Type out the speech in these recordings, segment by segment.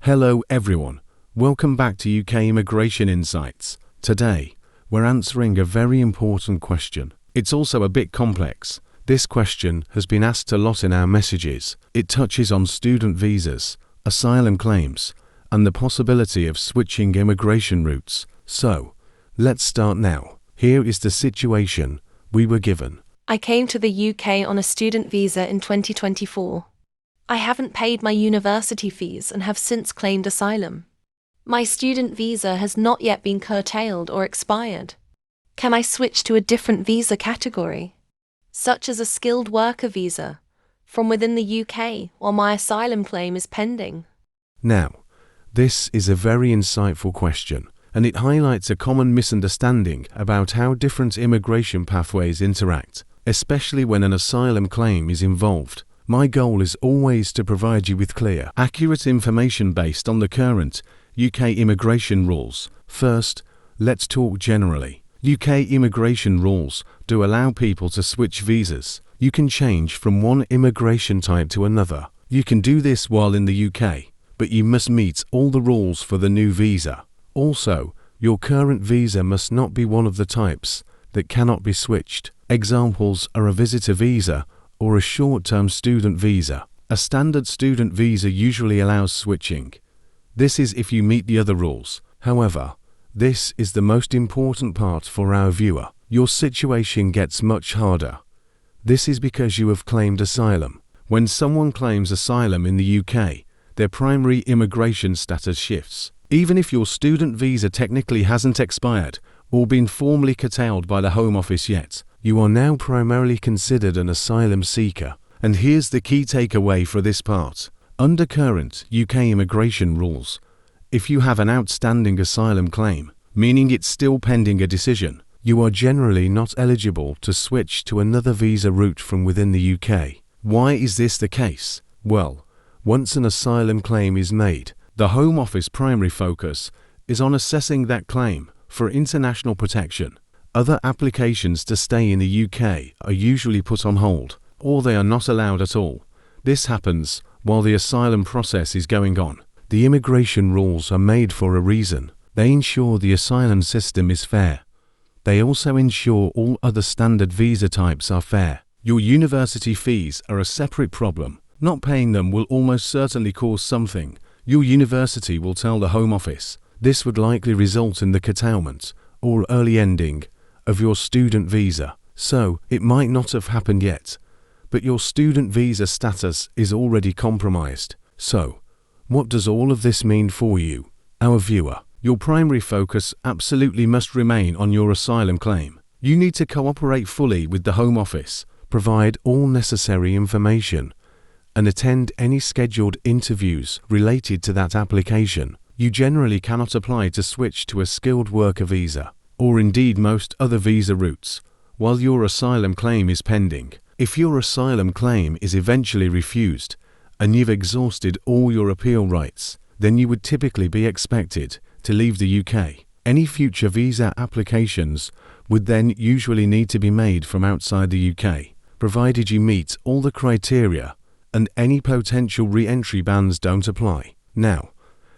Hello everyone, welcome back to UK Immigration Insights. Today, we're answering a very important question. It's also a bit complex. This question has been asked a lot in our messages. It touches on student visas, asylum claims, and the possibility of switching immigration routes. So, let's start now. Here is the situation we were given. I came to the UK on a student visa in 2024. I haven't paid my university fees and have since claimed asylum. My student visa has not yet been curtailed or expired. Can I switch to a different visa category, such as a skilled worker visa, from within the UK while my asylum claim is pending? Now, this is a very insightful question, and it highlights a common misunderstanding about how different immigration pathways interact, especially when an asylum claim is involved. My goal is always to provide you with clear, accurate information based on the current UK immigration rules. First, let's talk generally. UK immigration rules do allow people to switch visas. You can change from one immigration type to another. You can do this while in the UK, but you must meet all the rules for the new visa. Also, your current visa must not be one of the types that cannot be switched. Examples are a visitor visa or a short-term student visa. A standard student visa usually allows switching. This is if you meet the other rules. However, this is the most important part for our viewer. Your situation gets much harder. This is because you have claimed asylum. When someone claims asylum in the UK, their primary immigration status shifts. Even if your student visa technically hasn't expired or been formally curtailed by the Home Office yet, you are now primarily considered an asylum seeker. And here's the key takeaway for this part. Under current UK immigration rules, if you have an outstanding asylum claim, meaning it's still pending a decision, you are generally not eligible to switch to another visa route from within the UK. Why is this the case? Well, once an asylum claim is made, the Home Office primary focus is on assessing that claim for international protection. Other applications to stay in the UK are usually put on hold, or they are not allowed at all. This happens while the asylum process is going on. The immigration rules are made for a reason. They ensure the asylum system is fair. They also ensure all other standard visa types are fair. Your university fees are a separate problem. Not paying them will almost certainly cause something. Your university will tell the Home Office. This would likely result in the curtailment or early ending of your student visa. So, it might not have happened yet, but your student visa status is already compromised. So, what does all of this mean for you, our viewer? Your primary focus absolutely must remain on your asylum claim. You need to cooperate fully with the Home Office, provide all necessary information, and attend any scheduled interviews related to that application. You generally cannot apply to switch to a skilled worker visa, or indeed most other visa routes, while your asylum claim is pending. If your asylum claim is eventually refused, and you've exhausted all your appeal rights, then you would typically be expected to leave the UK. Any future visa applications would then usually need to be made from outside the UK, provided you meet all the criteria and any potential re-entry bans don't apply. Now,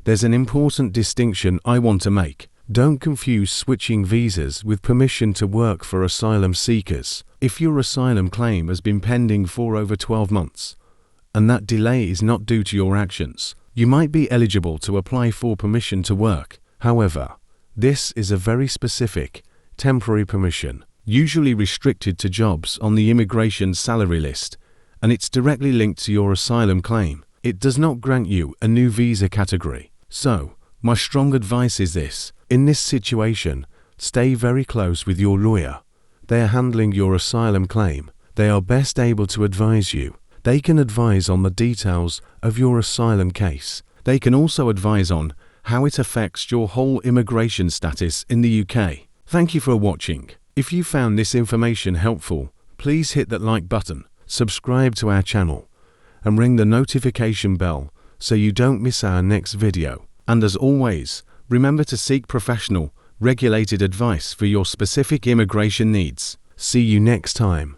there's an important distinction I want to make. Don't confuse switching visas with permission to work for asylum seekers. If your asylum claim has been pending for over 12 months, and that delay is not due to your actions, you might be eligible to apply for permission to work. However, this is a very specific, temporary permission, usually restricted to jobs on the immigration salary list, and it's directly linked to your asylum claim. It does not grant you a new visa category. So, my strong advice is this. In this situation, stay very close with your lawyer. They are handling your asylum claim. They are best able to advise you. They can advise on the details of your asylum case. They can also advise on how it affects your whole immigration status in the UK. Thank you for watching. If you found this information helpful, please hit that like button, subscribe to our channel, and ring the notification bell so you don't miss our next video. And as always, remember to seek professional, regulated advice for your specific immigration needs. See you next time.